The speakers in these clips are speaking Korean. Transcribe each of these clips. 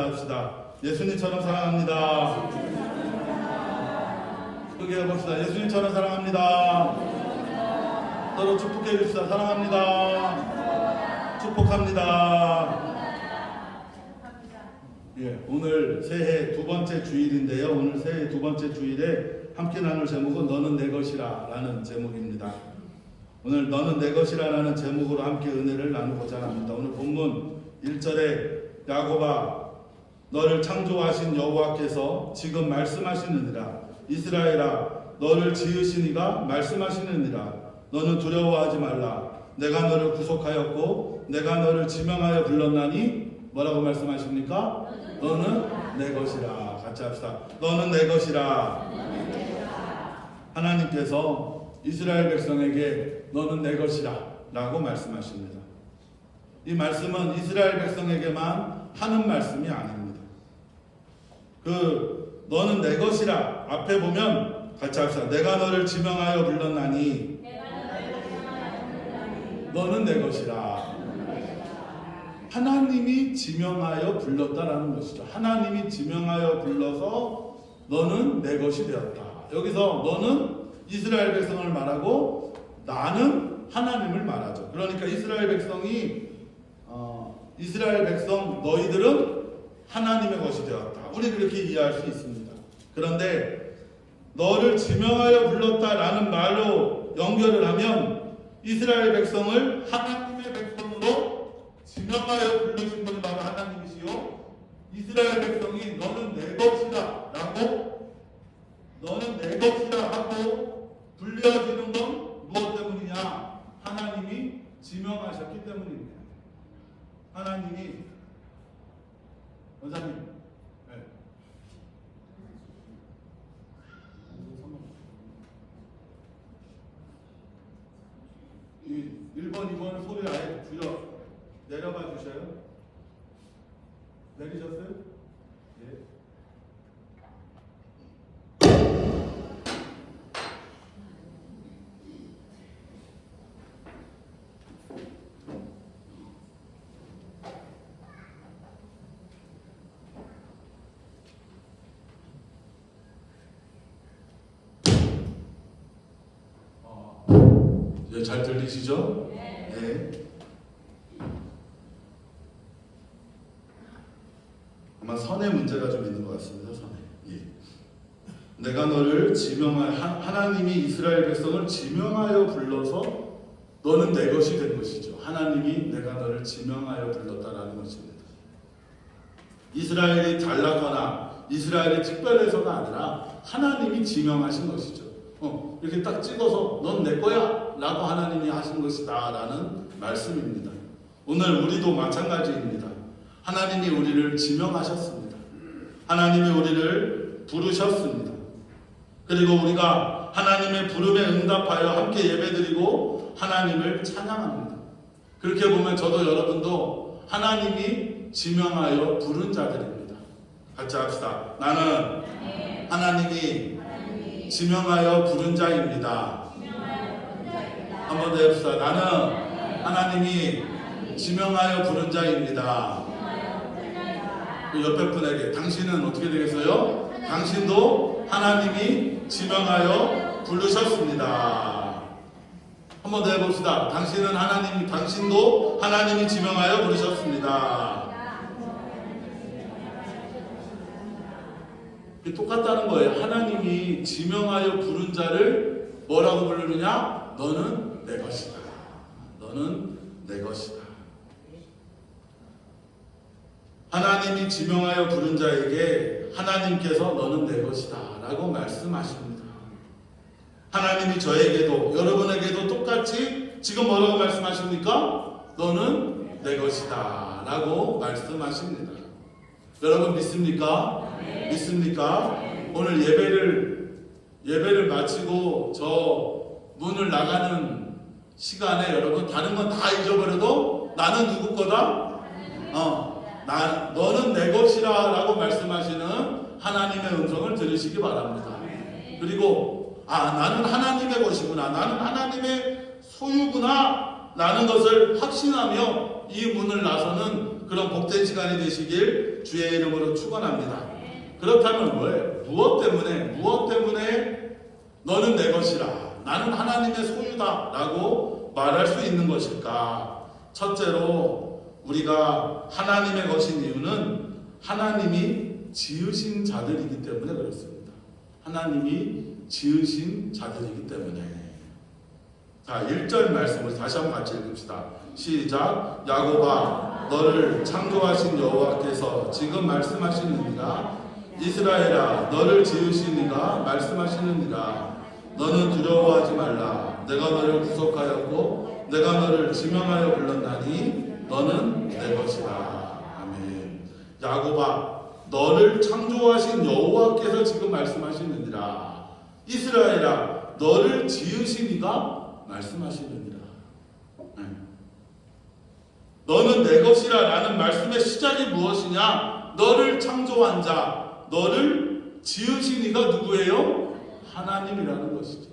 합시다. 예수님처럼 사랑합니다. 크게 해봅시다. 예수님처럼 사랑합니다. 서로 축복해 줍시다. 사랑합니다. 축복합니다. 예, 오늘 새해 두 번째 주일인데요. 오늘 새해 두 번째 주일에 함께 나눌 제목은 너는 내 것이라 라는 제목입니다. 오늘 너는 내 것이라 라는 제목으로 함께 은혜를 나누고자 합니다. 오늘 본문 1절에 야곱아 너를 창조하신 여호와께서 지금 말씀하시느니라. 이스라엘아 너를 지으신 이가 말씀하시느니라. 너는 두려워하지 말라. 내가 너를 구속하였고 내가 너를 지명하여 불렀나니 뭐라고 말씀하십니까? 너는 내 것이라. 같이 합시다. 너는 내 것이라. 하나님께서 이스라엘 백성에게 너는 내 것이라 라고 말씀하십니다. 이 말씀은 이스라엘 백성에게만 하는 말씀이 아닙니다. 너는 내 것이라 앞에 보면 같이 합시다. 내가 너를 지명하여 불렀나니 너는 내 것이라. 하나님이 지명하여 불렀다라는 것이죠. 하나님이 지명하여 불러서 너는 내 것이 되었다. 여기서 너는 이스라엘 백성을 말하고 나는 하나님을 말하죠. 그러니까 이스라엘 백성 너희들은 하나님의 것이 되었다. 우리 그렇게 이해할 수 있습니다. 그런데 너를 지명하여 불렀다라는 말로 연결을 하면 이스라엘 백성을 하나님의 백성으로 지명하여 부르신 분이 바로 하나님이시요. 이스라엘 백성이 너는 내 것이다 라고 너는 내 것이다 하고 불려지는 건 무엇 때문이냐? 하나님이 지명하셨기 때문입니다. 하나님이 원사님 네. 1번 2번 소리 아예 줄여 내려봐 주셔요. 내리셨어요? 예. 잘 들리시죠? 네. 아마 선의 문제가 좀 있는 것 같습니다. 선에. 예. 내가 너를 하나님이 이스라엘 백성을 지명하여 불러서 너는 내 것이 된 것이죠. 하나님이 내가 너를 지명하여 불렀다라는 것입니다. 이스라엘이 잘나거나 이스라엘이 특별해서가 아니라 하나님이 지명하신 것이죠. 이렇게 딱 찍어서 넌 내 거야 라고 하나님이 하신 것이다 라는 말씀입니다. 오늘 우리도 마찬가지입니다. 하나님이 우리를 지명하셨습니다. 하나님이 우리를 부르셨습니다. 그리고 우리가 하나님의 부름에 응답하여 함께 예배드리고 하나님을 찬양합니다. 그렇게 보면 저도 여러분도 하나님이 지명하여 부른 자들입니다. 같이 합시다. 나는 하나님이 지명하여 부른 자입니다. 한 번 더 해봅시다. 나는 하나님이 지명하여 부른 자입니다. 그 옆에 분에게 당신은 어떻게 되겠어요? 당신도 하나님이 지명하여 부르셨습니다. 한 번 더 해봅시다. 당신도 하나님이 지명하여 부르셨습니다. 똑같다는 거예요. 하나님이 지명하여 부른 자를 뭐라고 부르느냐? 너는 내 것이다. 너는 내 것이다. 하나님이 지명하여 부른 자에게 하나님께서 너는 내 것이다 라고 말씀하십니다. 하나님이 저에게도 여러분에게도 똑같이 지금 뭐라고 말씀하십니까? 너는 내 것이다 라고 말씀하십니다. 여러분 믿습니까? 믿습니까? 오늘 예배를 마치고 저 문을 나가는 시간에 여러분 다른 건 다 잊어버려도 나는 누구 거다? 너는 내 것이라 라고 말씀하시는 하나님의 음성을 들으시기 바랍니다. 그리고 나는 하나님의 것이구나, 나는 하나님의 소유구나 라는 것을 확신하며 이 문을 나서는 그런 복된 시간이 되시길 주의 이름으로 축원합니다. 그렇다면 왜? 무엇 때문에 너는 내 것이라, 나는 하나님의 소유다 라고 말할 수 있는 것일까? 첫째로 우리가 하나님의 것인 이유는 하나님이 지으신 자들이기 때문에 그렇습니다. 하나님이 지으신 자들이기 때문에. 자, 1절 말씀을 다시 한번 같이 읽읍시다. 시작. 야곱아, 너를 창조하신 여호와께서 지금 말씀하시느니라. 이스라엘아, 너를 지으신 이가 말씀하시느니라. 너는 두려워하지 말라. 내가 너를 구속하였고 내가 너를 지명하여 불렀나니 너는 내 것이라. 아멘. 야곱아, 너를 창조하신 여호와께서 지금 말씀하시느니라. 이스라엘아, 너를 지으신 이가 말씀하시느니라. 너는 내 것이라 라는 말씀의 시작이 무엇이냐? 너를 창조한 자, 너를 지으신 이가 누구예요? 하나님이라는 것이죠.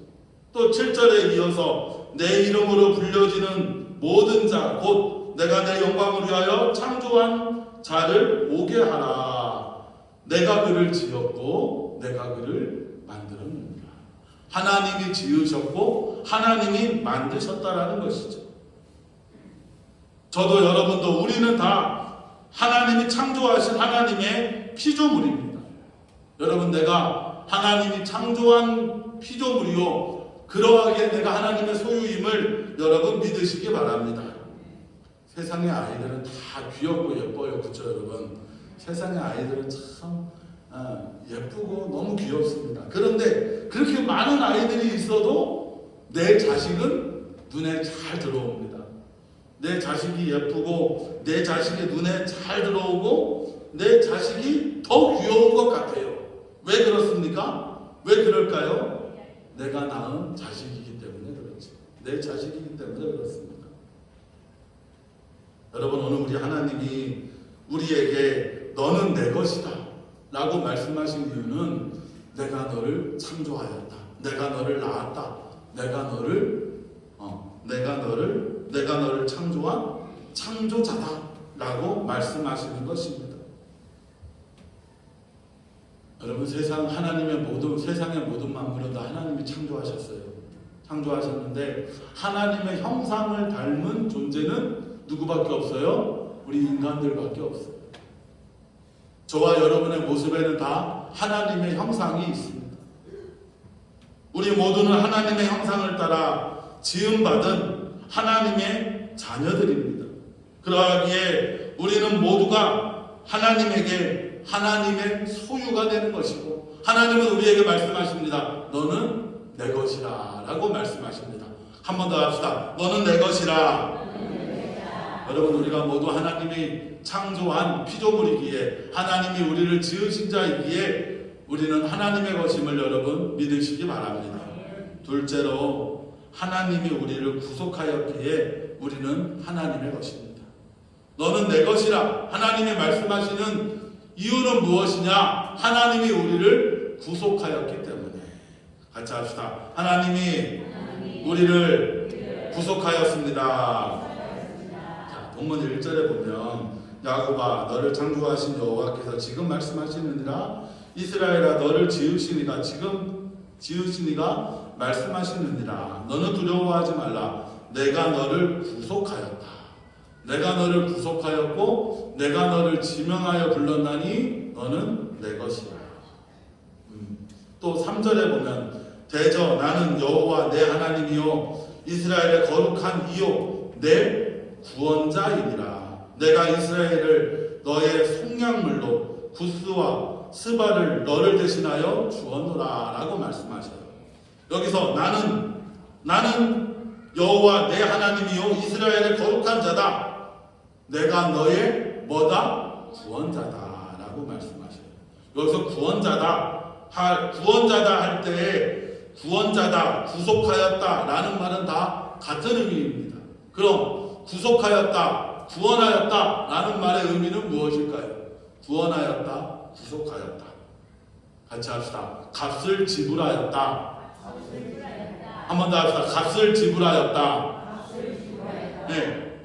또 7절에 이어서 내 이름으로 불려지는 모든 자, 곧 내가 내 영광을 위하여 창조한 자를 오게 하라. 내가 그를 지었고 내가 그를 만들었느니라. 하나님이 지으셨고 하나님이 만드셨다라는 것이죠. 저도 여러분도 우리는 다 하나님이 창조하신 하나님의 피조물입니다. 여러분, 내가 하나님이 창조한 피조물이요, 그러하기에 내가 하나님의 소유임을 여러분 믿으시기 바랍니다. 세상의 아이들은 다 귀엽고 예뻐요. 그렇죠 여러분? 세상의 아이들은 참 예쁘고 너무 귀엽습니다. 그런데 그렇게 많은 아이들이 있어도 내 자식은 눈에 잘 들어옵니다. 내 자식이 예쁘고 내 자식이 눈에 잘 들어오고 내 자식이 더 귀여운 것 같아요. 왜 그렇습니까? 왜 그럴까요? 내가 낳은 자식이기 때문에 그렇죠. 내 자식이기 때문에 그렇습니다. 여러분, 오늘 우리 하나님이 우리에게 너는 내 것이다 라고 말씀하신 이유는 내가 너를 창조하였다, 내가 너를 낳았다, 내가 너를 창조한 창조자다 라고 말씀하시는 것입니다. 여러분, 세상의 모든 만물은 다 하나님이 창조하셨어요. 창조하셨는데 하나님의 형상을 닮은 존재는 누구밖에 없어요? 우리 인간들밖에 없어요. 저와 여러분의 모습에는 다 하나님의 형상이 있습니다. 우리 모두는 하나님의 형상을 따라 지음받은 하나님의 자녀들입니다. 그러하기에 우리는 모두가 하나님에게 하나님의 소유가 되는 것이고, 하나님은 우리에게 말씀하십니다. 너는 내 것이라 라고 말씀하십니다. 한 번 더 합시다. 너는 내 것이라. 여러분, 우리가 모두 하나님이 창조한 피조물이기에, 하나님이 우리를 지으신 자이기에 우리는 하나님의 것임을 여러분 믿으시기 바랍니다. 둘째로, 하나님이 우리를 구속하였기에 우리는 하나님의 것입니다. 너는 내 것이라 하나님이 말씀하시는 이유는 무엇이냐? 하나님이 우리를 구속하였기 때문에. 같이 합시다. 하나님이 우리를 구속하였습니다. 자, 본문 1절에 보면 야곱아, 너를 창조하신 여호와께서 지금 말씀하시느니라. 이스라엘아, 너를 지으시니가 지금 지으시니가 말씀하시느니라. 너는 두려워하지 말라. 내가 너를 구속하였다. 내가 너를 구속하였고 내가 너를 지명하여 불렀나니 너는 내 것이라. 또 3절에 보면 대저 나는 여호와 내 하나님이요 이스라엘의 거룩한 이요 내 구원자이니라. 내가 이스라엘을 너의 속량물로 구스와 스바를 너를 대신하여 주었노라 라고 말씀하셔요. 여기서 나는 여호와 내 하나님이요 이스라엘의 거룩한 자다. 내가 너의 뭐다? 구원자다 라고 말씀하셔요. 여기서 구원자다 할 때에 구원자다, 구속하였다 라는 말은 다 같은 의미입니다. 그럼 구속하였다, 구원하였다 라는 말의 의미는 무엇일까요? 구원하였다, 구속하였다. 같이 합시다. 값을 지불하였다. 한 번 더 합시다. 값을 지불하였다. 네.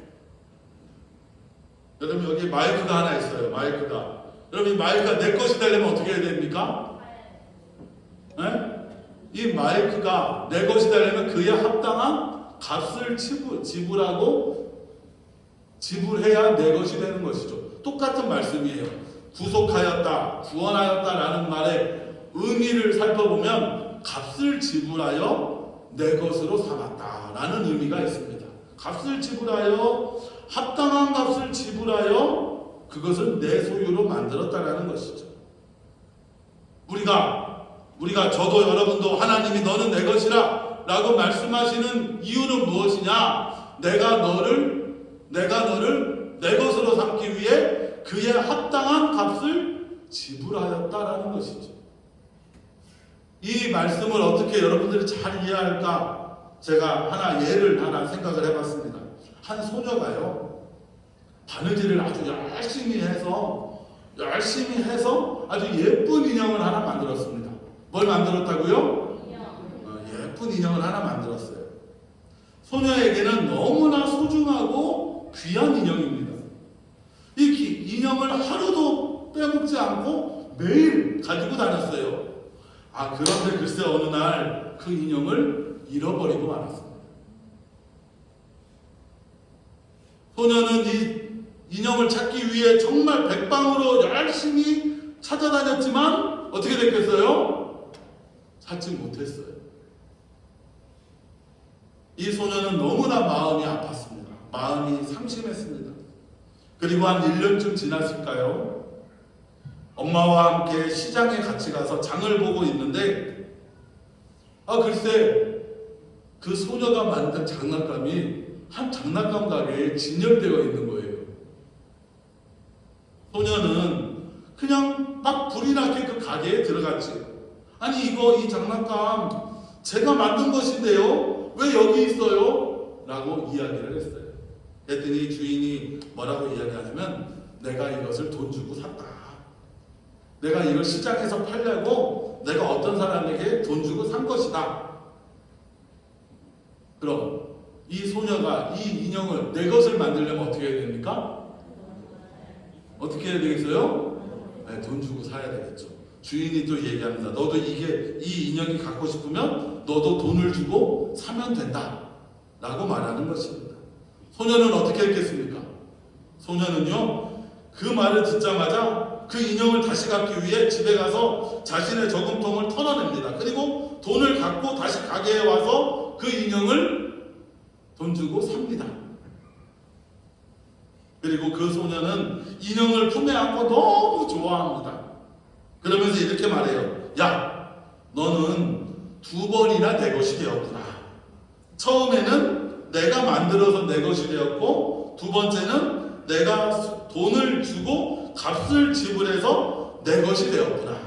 여러분, 여기 마이크가 하나 있어요. 마이크가. 여러분 이 마이크가 내 것이 되려면 어떻게 해야 됩니까? 네? 이 마이크가 내 것이 되려면 그에 합당한 값을 지불해야 내 것이 되는 것이죠. 똑같은 말씀이에요. 구속하였다, 구원하였다라는 말의 의미를 살펴보면 값을 지불하여 내 것으로 삼았다라는 의미가 있습니다. 값을 지불하여, 합당한 값을 지불하여 그것을 내 소유로 만들었다라는 것이죠. 우리가 저도 여러분도 하나님이 너는 내 것이라 라고 말씀하시는 이유는 무엇이냐? 내가 너를 내 것으로 삼기 위해 그의 합당한 값을 지불하였다라는 것이죠. 이 말씀을 어떻게 여러분들이 잘 이해할까? 제가 예를 하나 생각을 해봤습니다. 한 소녀가요, 바느질을 아주 열심히 해서 아주 예쁜 인형을 하나 만들었습니다. 뭘 만들었다고요? 예쁜 인형을 하나 만들었어요. 소녀에게는 너무나 소중하고 귀한 인형입니다. 이 인형을 하루도 빼먹지 않고 매일 가지고 다녔어요. 그런데 글쎄 어느 날 그 인형을 잃어버리고 말았습니다. 소녀는 이 인형을 찾기 위해 정말 백방으로 열심히 찾아다녔지만 어떻게 됐겠어요? 찾지 못했어요. 이 소녀는 너무나 마음이 아팠습니다. 마음이 상심했습니다. 그리고 한 1년쯤 지났을까요? 엄마와 함께 시장에 같이 가서 장을 보고 있는데 글쎄 그 소녀가 만든 장난감이 한 장난감 가게에 진열되어 있는 거예요. 소녀는 그냥 막 불이 나게 그 가게에 들어갔지. 이 장난감 제가 만든 것인데요, 왜 여기 있어요? 라고 이야기를 했어요. 그랬더니 주인이 뭐라고 이야기하냐면, 내가 이것을 돈 주고 샀다. 내가 이걸 시장에서 팔려고 내가 어떤 사람에게 돈 주고 산 것이다. 그럼 이 소녀가 이 인형을 내 것을 만들려면 어떻게 해야 됩니까? 어떻게 해야 되겠어요? 돈 주고 사야 되겠죠. 주인이 또 얘기합니다. 너도 이 인형이 갖고 싶으면 너도 돈을 주고 사면 된다 라고 말하는 것입니다. 소녀는 어떻게 했겠습니까? 소녀는요, 그 말을 듣자마자 그 인형을 다시 갖기 위해 집에 가서 자신의 저금통을 털어냅니다. 그리고 돈을 갖고 다시 가게에 와서 그 인형을 돈 주고 삽니다. 그리고 그 소녀는 인형을 품에 안고 너무 좋아합니다. 그러면서 이렇게 말해요. 야, 너는 2번이나 내 것이 되었구나. 처음에는 내가 만들어서 내 것이 되었고, 2번째는 내가 돈을 주고 값을 지불해서 내 것이 되었구나.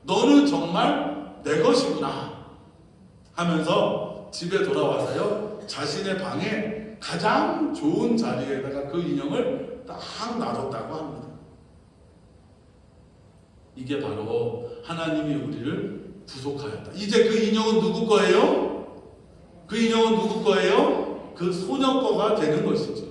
너는 정말 내 것이구나. 하면서 집에 돌아와서요, 자신의 방에 가장 좋은 자리에다가 그 인형을 딱 놔뒀다고 합니다. 이게 바로 하나님이 우리를 구속하였다. 이제 그 인형은 누구 거예요? 그 인형은 누구 거예요? 그 소녀 거가 되는 것이죠.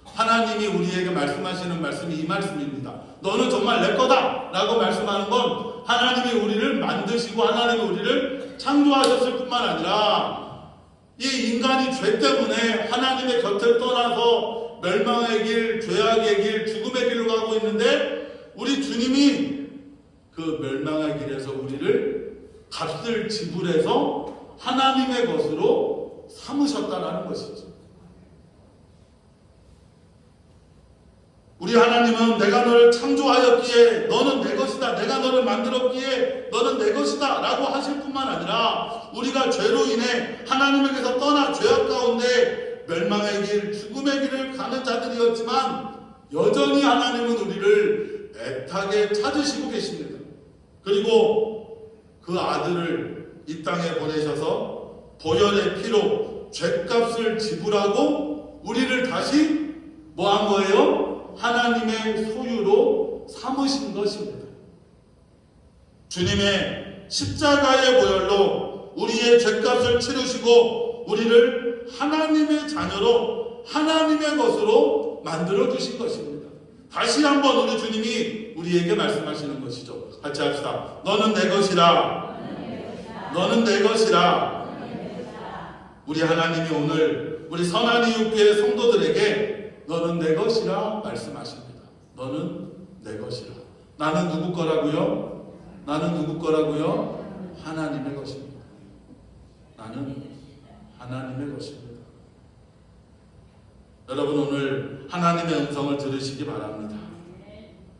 하나님이 우리에게 말씀하시는 말씀이 이 말씀입니다. 너는 정말 내 거다 라고 말씀하는 건 하나님이 우리를 만드시고 하나님이 우리를 창조하셨을 뿐만 아니라 이 인간이 죄 때문에 하나님의 곁을 떠나서 멸망의 길, 죄악의 길, 죽음의 길로 가고 있는데 우리 주님이 그 멸망의 길에서 우리를 값을 지불해서 하나님의 것으로 삼으셨다라는 것이죠. 우리 하나님은 내가 너를 창조하였기에 너는 내 것이다, 내가 너를 만들었기에 너는 내 것이다 라고 하실 뿐만 아니라 우리가 죄로 인해 하나님에게서 떠나 죄악 가운데 멸망의 길, 죽음의 길을 가는 자들이었지만 여전히 하나님은 우리를 애타게 찾으시고 계십니다. 그리고 그 아들을 이 땅에 보내셔서 보혈의 피로 죄값을 지불하고 우리를 다시 뭐 한 거예요? 하나님의 소유로 삼으신 것입니다. 주님의 십자가의 보혈로 우리의 죄값을 치르시고 우리를 하나님의 자녀로 하나님의 것으로 만들어 주신 것입니다. 다시 한번 우리 주님이 우리에게 말씀하시는 것이죠. 같이 합시다. 너는 내 것이라. 너는 내 것이라. 우리 하나님이 오늘 우리 선한 이웃교회 성도들에게 너는 내 것이라 말씀하십니다. 너는 내 것이라. 나는 누구 거라고요? 나는 누구 거라고요? 하나님의 것입니다. 나는 하나님의 것입니다. 여러분 오늘 하나님의 음성을 들으시기 바랍니다.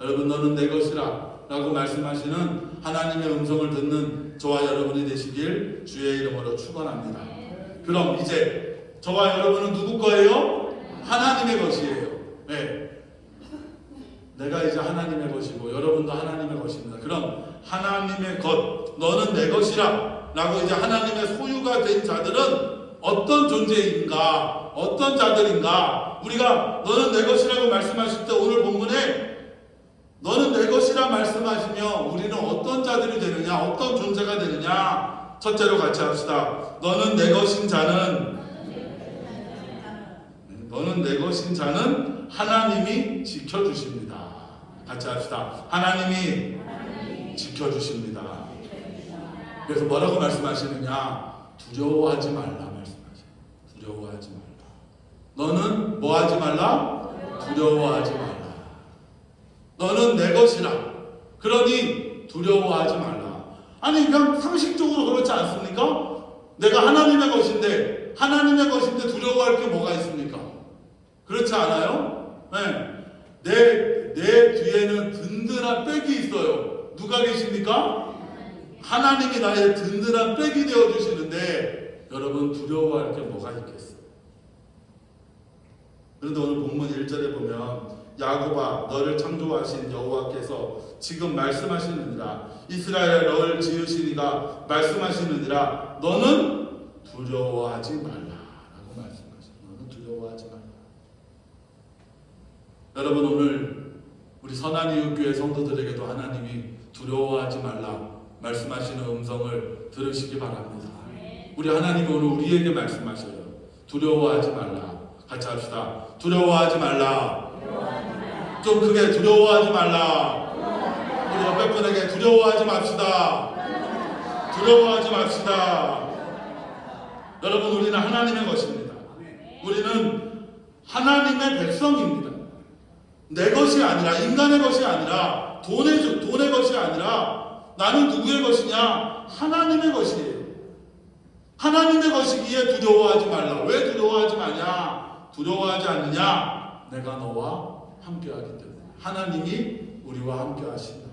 여러분 너는 내 것이라 라고 말씀하시는 하나님의 음성을 듣는 저와 여러분이 되시길 주의 이름으로 축원합니다. 그럼 이제 저와 여러분은 누구 거예요? 하나님의 것이에요. 네. 내가 이제 하나님의 것이고 여러분도 하나님의 것입니다. 그럼 하나님의 것, 너는 내 것이라 라고 이제 하나님의 소유가 된 자들은 어떤 존재인가, 어떤 자들인가, 우리가 너는 내 것이라고 말씀하실 때 오늘 본문에 너는 내 것이라 말씀하시며 우리는 어떤 자들이 되느냐, 어떤 존재가 되느냐. 첫째로 같이 합시다. 너는 내 것인 자는 하나님이 지켜주십니다. 같이 합시다. 하나님이 지켜주십니다. 그래서 뭐라고 말씀하시느냐? 두려워하지 말라 말씀하셔요. 두려워하지 말라. 너는 뭐 하지 말라? 두려워하지 말라. 너는 내 것이라. 그러니 두려워하지 말라. 아니 그냥 상식적으로 그렇지 않습니까? 내가 하나님의 것인데 두려워할 게 뭐가 있습니까? 그렇지 않아요? 네. 내 뒤에는 든든한 백이 있어요. 누가 계십니까? 하나님이 나의 든든한 백이 되어주시는데 여러분 두려워할 게 뭐가 있겠어요? 그런데 오늘 본문 1절에 보면 야곱아 너를 창조하신 여호와께서 지금 말씀하시느니라 이스라엘에 너를 지으시니가 말씀하시느니라 너는 두려워하지 말라 라고 말씀하셔요. 너는 두려워하지 말라. 여러분 오늘 우리 선한 이웃교회 성도들에게도 하나님이 두려워하지 말라 말씀하시는 음성을 들으시기 바랍니다. 우리 하나님이 오늘 우리에게 말씀하셔요. 두려워하지 말라. 같이 합시다. 두려워하지 말라. 좀 크게 두려워하지 말라. 우리 옆에 분에게 두려워하지 맙시다. 두려워하지 맙시다. 여러분 우리는 하나님의 것입니다. 우리는 하나님의 백성입니다. 내 것이 아니라 인간의 것이 아니라 돈의 것이 아니라 나는 누구의 것이냐? 하나님의 것이에요. 하나님의 것이기에 두려워하지 말라. 왜 두려워하지 마냐? 두려워하지 않느냐? 내가 너와 함께하기 때문에. 하나님이 우리와 함께하신다.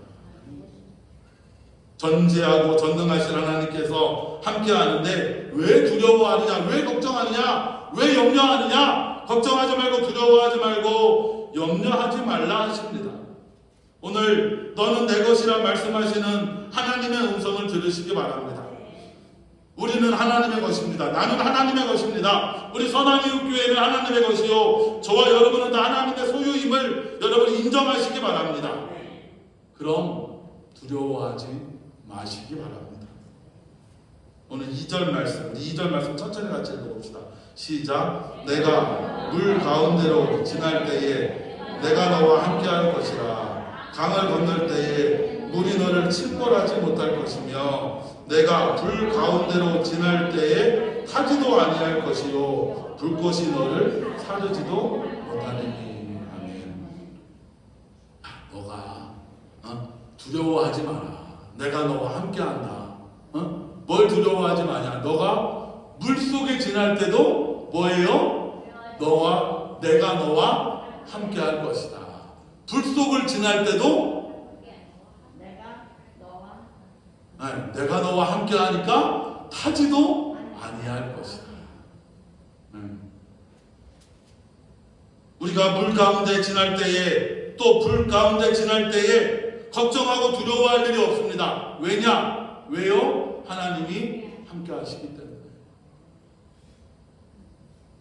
전지하고 전능하신 하나님께서 함께하는데 왜 두려워하느냐? 왜 걱정하느냐? 왜 염려하느냐? 걱정하지 말고 두려워하지 말고 염려하지 말라 하십니다. 오늘 너는 내 것이라 말씀하시는 하나님의 음성을 들으시기 바랍니다. 우리는 하나님의 것입니다. 나는 하나님의 것입니다. 우리 선한 이웃교회는 하나님의 것이요 저와 여러분은 다 하나님의 소유임을 여러분 인정하시기 바랍니다. 그럼 두려워하지 마시기 바랍니다. 오늘 2절 말씀 천천히 같이 읽어봅시다. 시작. 내가 물 가운데로 지날 때에 내가 너와 함께할 것이라. 강을 건널 때에 물이 너를 침몰하지 못할 것이며 내가 불 가운데로 지날 때에 타지도 아니할 것이요 불꽃이 너를 사르지도 못하리니. 아멘. 너가 두려워하지 마라. 내가 너와 함께한다. 뭘 두려워하지 마냐? 너가 물속에 지날 때도 뭐예요? 내가 너와 함께할 것이다. 불속을 지날 때도 내가 너와 함께하니까 타지도 아니할 것이다. 우리가 물 가운데 지날 때에 또 불 가운데 지날 때에 걱정하고 두려워할 일이 없습니다. 왜냐? 왜요? 하나님이 함께하시기 때문에.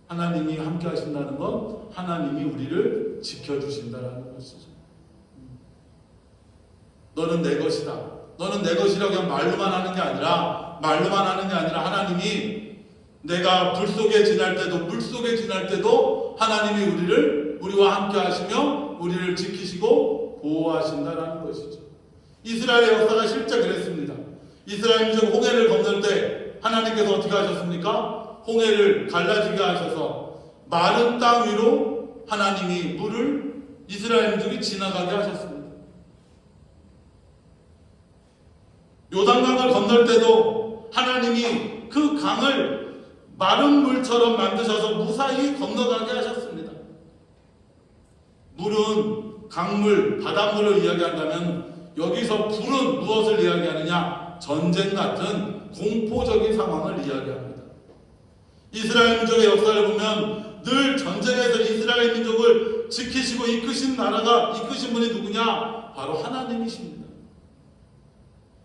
하나님이 함께하신다는 건 하나님이 우리를 지켜주신다는 것이죠. 너는 내 것이다. 너는 내 것이라고 그냥 말로만 하는 게 아니라 하나님이 내가 불 속에 지날 때도 물 속에 지날 때도 하나님이 우리와 함께 하시며 우리를 지키시고 보호하신다라는 것이죠. 이스라엘의 역사가 실제 그랬습니다. 이스라엘 민족 홍해를 건널 때 하나님께서 어떻게 하셨습니까? 홍해를 갈라지게 하셔서 마른 땅 위로 하나님이 물을 이스라엘 민족이 지나가게 하셨습니다. 요단강을 건널 때도 하나님이 그 강을 마른 물처럼 만드셔서 무사히 건너가게 하셨습니다. 물은 강물, 바닷물을 이야기한다면 여기서 불은 무엇을 이야기하느냐? 전쟁 같은 공포적인 상황을 이야기합니다. 이스라엘 민족의 역사를 보면 늘 전쟁에서 이스라엘 민족을 지키시고 이끄신 분이 누구냐? 바로 하나님이십니다.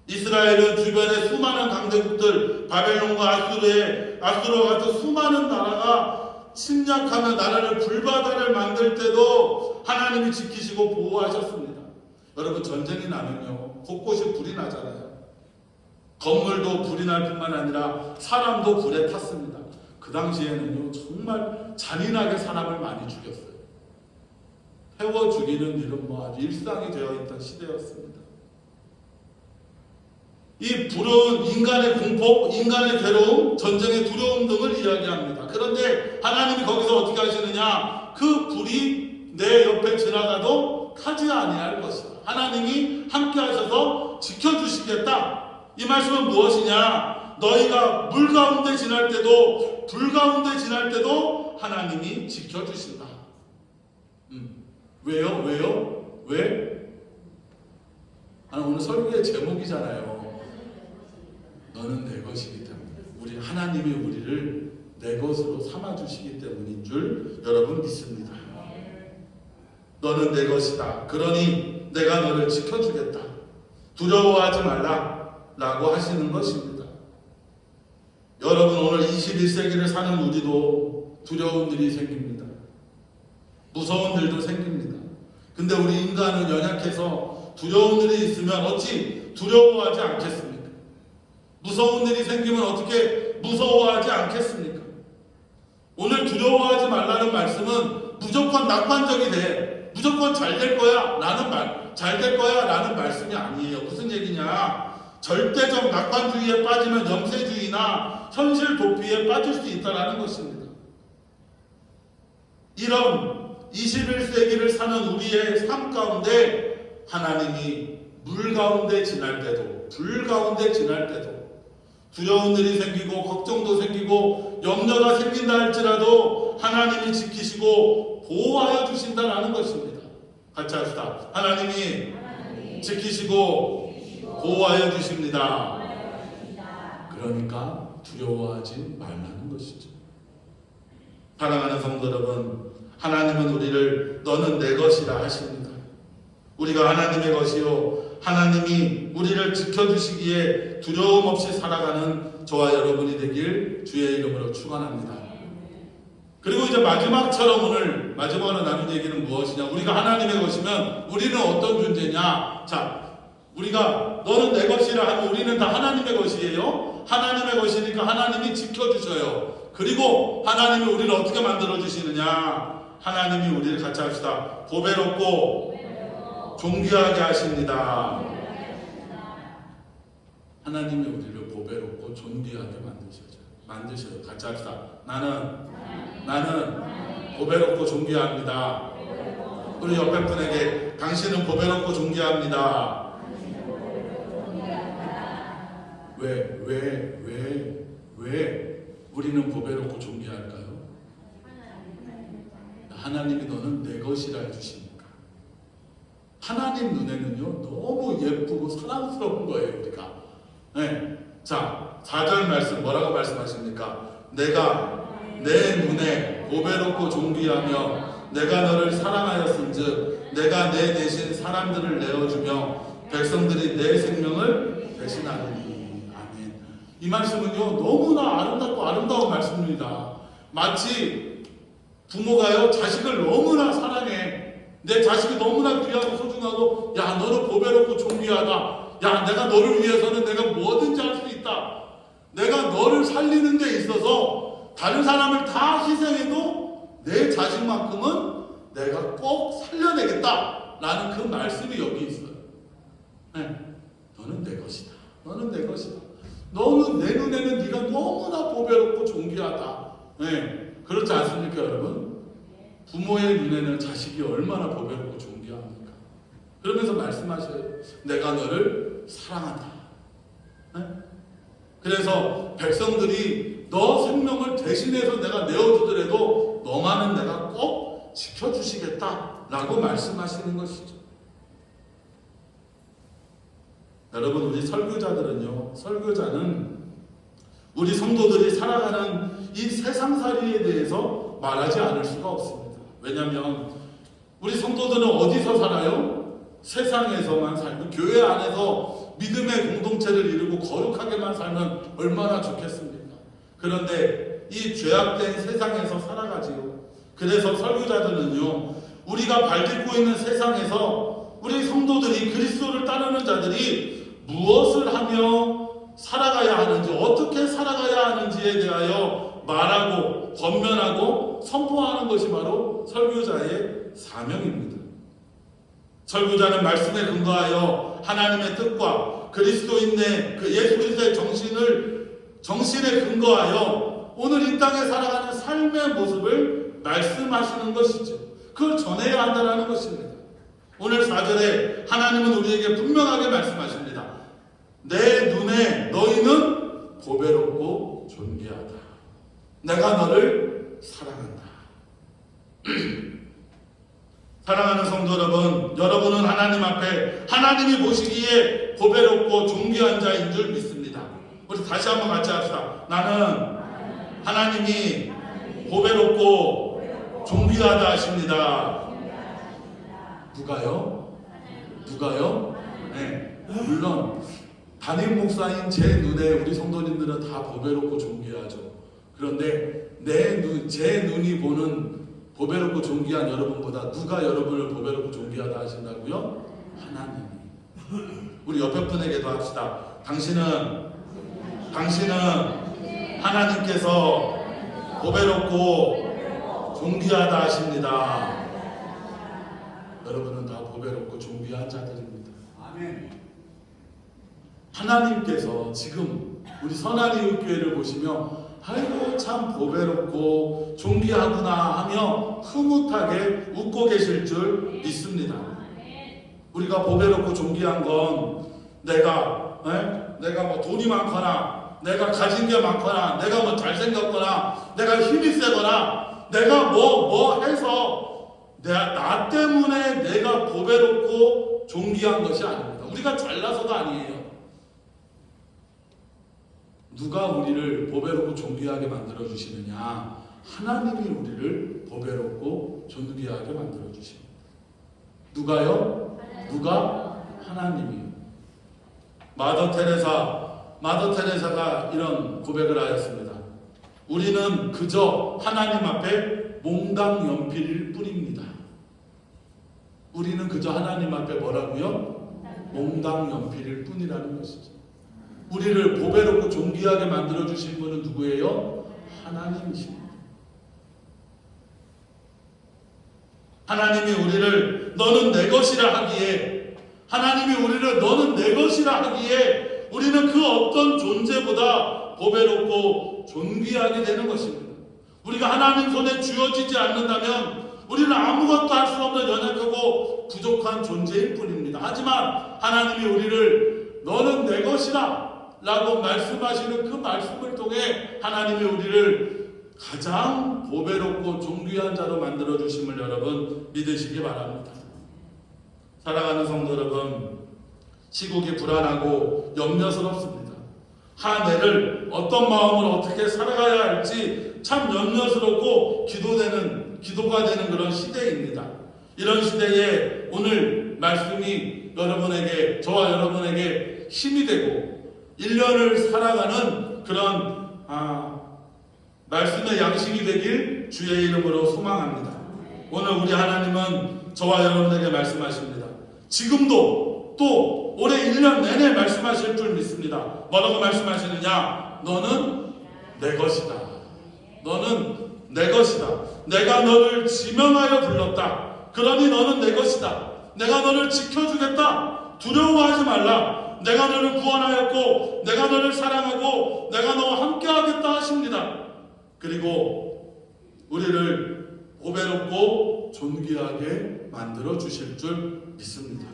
이스라엘은 주변에 수많은 강대국들, 바벨론과 아수르와 같은 수많은 나라가 침략하며 나라를 불바다를 만들 때도 하나님이 지키시고 보호하셨습니다. 여러분, 전쟁이 나면요 곳곳이 불이 나잖아요. 건물도 불이 날 뿐만 아니라 사람도 불에 탔습니다. 그 당시에는요 정말 잔인하게 사람을 많이 죽였어요. 태워 죽이는 일은 아주 일상이 되어 있던 시대였습니다. 이 불은 인간의 공포, 인간의 괴로움, 전쟁의 두려움 등을 이야기합니다. 그런데 하나님이 거기서 어떻게 하시느냐? 그 불이 내 옆에 지나가도 타지 아니할 것이다. 하나님이 함께 하셔서 지켜주시겠다. 이 말씀은 무엇이냐? 너희가 물 가운데 지날 때도 불 가운데 지날 때도 하나님이 지켜주신다. 왜요? 왜? 오늘 설교의 제목이잖아요. 너는 내 것이기 때문에. 우리 하나님이 우리를 내 것으로 삼아주시기 때문인 줄 여러분 믿습니다. 너는 내 것이다. 그러니 내가 너를 지켜주겠다. 두려워하지 말라 라고 하시는 것입니다. 여러분, 오늘 21세기를 사는 우리도 두려운 일이 생깁니다. 무서운 일도 생깁니다. 근데 우리 인간은 연약해서 두려운 일이 있으면 어찌 두려워하지 않겠습니까? 무서운 일이 생기면 어떻게 무서워하지 않겠습니까? 오늘 두려워하지 말라는 말씀은 무조건 낙관적이 돼. 무조건 잘 될 거야 라는 말씀이 아니에요. 무슨 얘기냐? 절대적 낙관주의에 빠지면 염세주의나 현실 도피에 빠질 수 있다는 것입니다. 이런 21세기를 사는 우리의 삶 가운데 하나님이 물 가운데 지날 때도 불 가운데 지날 때도 두려운 일이 생기고 걱정도 생기고 염려가 생긴다 할지라도 하나님이 지키시고 보호하여 주신다라는 것입니다. 같이 합시다. 하나님이 지키시고 보호하여 주십니다. 그러니까 두려워하지 말라는 것이죠. 사랑하는 성도 여러분, 하나님은 우리를 너는 내 것이라 하십니다. 우리가 하나님의 것이요 하나님이 우리를 지켜주시기에 두려움 없이 살아가는 저와 여러분이 되길 주의 이름으로 축원합니다. 그리고 이제 마지막으로 나눈 얘기는 무엇이냐? 우리가 하나님의 것이면 우리는 어떤 존재냐? 자, 우리가 너는 내 것이라 하면 우리는 다 하나님의 것이에요. 하나님의 것이니까 하나님이 지켜주셔요. 그리고 하나님이 우리를 어떻게 만들어주시느냐? 하나님이 우리를 같이 합시다. 보배롭고 존귀하게 하십니다. 하나님이 우리를 보배롭고 존귀하게 만드셔요. 같이 합시다. 나는 보배롭고 존귀합니다. 우리 옆에 분에게 당신은 보배롭고 존귀합니다. 왜 우리는 보배롭고 존귀할까요? 하나님이 너는 내 것이라 해주시니까. 하나님 눈에는요 너무 예쁘고 사랑스러운 거예요. 우리가 자 4절 말씀 뭐라고 말씀하십니까? 내가 내 눈에 보배롭고 존귀하며 내가 너를 사랑하였은즉 내가 내 대신 사람들을 내어주며 백성들이 내 생명을 대신하리니. 아멘. 이 말씀은요 너무나 아름답고 아름다운 말씀입니다. 마치 부모가요 자식을 너무나 사랑해. 내 자식이 너무나 귀하고 소중하고 야 너는 보배롭고 존귀하다. 야 내가 너를 위해서는 내가 뭐든지 할 수 있다. 내가 너를 살리는 데 있어서 다른 사람을 다 희생해도 내 자식만큼은 내가 꼭 살려내겠다라는 그 말씀이 여기 있어요. 네. 너는 내 것이다. 너는 내 것이다. 너는 내 눈에는 네가 너무나 보배롭고 존귀하다. 네. 그렇지 않습니까, 여러분? 부모의 눈에는 자식이 얼마나 보배롭고 존귀합니까? 그러면서 말씀하셔요. 내가 너를 사랑한다. 네? 그래서 백성들이 너 생명을 대신해서 내가 내어주더라도 너만은 내가 꼭 지켜주시겠다라고 말씀하시는 것이죠. 여러분, 우리 설교자들은요, 설교자는 우리 성도들이 살아가는 이 세상살이에 대해서 말하지 않을 수가 없습니다. 왜냐하면 우리 성도들은 어디서 살아요? 세상에서만 살고 교회 안에서 믿음의 공동체를 이루고 거룩하게만 살면 얼마나 좋겠습니까? 그런데 이 죄악된 세상에서 살아가지요. 그래서 설교자들은요, 우리가 발딛고 있는 세상에서 우리 성도들이 그리스도를 따르는 자들이 무엇을 하며 살아가야 하는지, 어떻게 살아가야 하는지에 대하여 말하고 권면하고 선포하는 것이 바로 설교자의 사명입니다. 설교자는 말씀에 근거하여 하나님의 뜻과 그리스도인의 그 예수 그리스도의 정신에 근거하여 오늘 이 땅에 살아가는 삶의 모습을 말씀하시는 것이죠. 그걸 전해야 한다는 것입니다. 오늘 4절에 하나님은 우리에게 분명하게 말씀하십니다. 내 눈에 너희는 보배롭고 존귀하다. 내가 너를 사랑한다. 사랑하는 성도 여러분, 여러분은 하나님 앞에 하나님이 보시기에 보배롭고 존귀한 자인 줄 믿습니다. 우리 다시 한번 같이 합시다. 나는 하나님이 보배롭고 존귀하다 하십니다. 누가요? 누가요? 네, 물론 담임 목사인 제 눈에 우리 성도님들은 다 보배롭고 존귀하죠. 그런데 제 눈이 보는 보배롭고 존귀한 여러분보다 누가 여러분을 보배롭고 존귀하다 하신다고요? 하나님이. 우리 옆에 분에게도 합시다. 당신은 하나님께서 보배롭고 존귀하다 하십니다. 여러분은 다 보배롭고 존귀한 자들입니다. 아멘. 하나님께서 지금 우리 선한이웃교회를 보시며 아이고 참 보배롭고 존귀하구나 하며 흐뭇하게 웃고 계실 줄 믿습니다. 우리가 보배롭고 존귀한 건 내가 뭐 돈이 많거나 내가 가진 게 많거나 내가 뭐 잘생겼거나 내가 힘이 세거나 내가 뭐 해서 나 때문에 내가 보배롭고 존귀한 것이 아닙니다. 우리가 잘나서가 아니에요. 누가 우리를 보배롭고 존귀하게 만들어 주시느냐? 하나님이 우리를 보배롭고 존귀하게 만들어 주십니다. 누가요? 누가? 하나님이요. 마더 테레사가 이런 고백을 하였습니다. 우리는 그저 하나님 앞에 몽당 연필일 뿐입니다. 우리는 그저 하나님 앞에 뭐라고요? 몽당 연필일 뿐이라는 것이죠. 우리를 보배롭고 존귀하게 만들어 주신 분은 누구예요? 하나님이십니다. 하나님이 우리를 너는 내 것이라 하기에, 하나님이 우리를 너는 내 것이라 하기에 우리는 그 어떤 존재보다 보배롭고 존귀하게 되는 것입니다. 우리가 하나님 손에 쥐어지지 않는다면 우리는 아무것도 할 수 없는 연약하고 부족한 존재일 뿐입니다. 하지만 하나님이 우리를 너는 내 것이라 라고 말씀하시는 그 말씀을 통해 하나님이 우리를 가장 보배롭고 존귀한 자로 만들어 주심을 여러분 믿으시기 바랍니다. 사랑하는 성도 여러분, 시국이 불안하고 염려스럽습니다. 한 해를 어떤 마음으로 어떻게 살아가야 할지 참 염려스럽고 기도가 되는 그런 시대입니다. 이런 시대에 오늘 말씀이 여러분에게, 저와 여러분에게 힘이 되고 1년을 살아가는 그런 말씀의 양식이 되길 주의 이름으로 소망합니다. 오늘 우리 하나님은 저와 여러분에게 말씀하십니다. 지금도 또 올해 1년 내내 말씀하실 줄 믿습니다. 뭐라고 말씀하시느냐? 너는 내 것이다. 너는 내 것이다. 내가 너를 지명하여 불렀다. 그러니 너는 내 것이다. 내가 너를 지켜주겠다. 두려워하지 말라. 내가 너를 구원하였고 내가 너를 사랑하고 내가 너와 함께하겠다 하십니다. 그리고 우리를 보배롭고 존귀하게 만들어 주실 줄 믿습니다.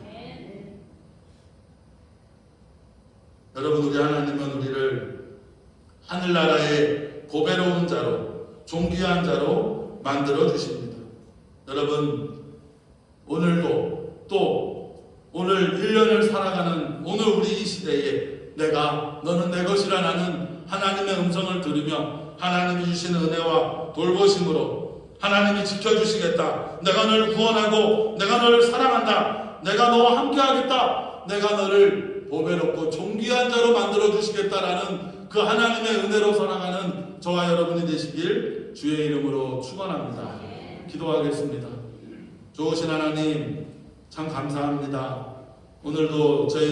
여러분, 우리 하나님은 우리를 하늘나라의 보배로운 자로, 존귀한 자로 만들어 주십니다. 여러분, 오늘도 또 오늘 1년을 살아가는 오늘 우리 이 시대에 내가 너는 내 것이라는 하나님의 음성을 들으며 하나님이 주시는 은혜와 돌보심으로 하나님이 지켜주시겠다. 내가 너를 구원하고 내가 너를 사랑한다. 내가 너와 함께하겠다. 내가 너를 보배롭고 존귀한 자로 만들어 주시겠다라는 그 하나님의 은혜로 살아가는 저와 여러분이 되시길 주의 이름으로 축원합니다. 기도하겠습니다. 좋으신 하나님 참 감사합니다. 오늘도 저희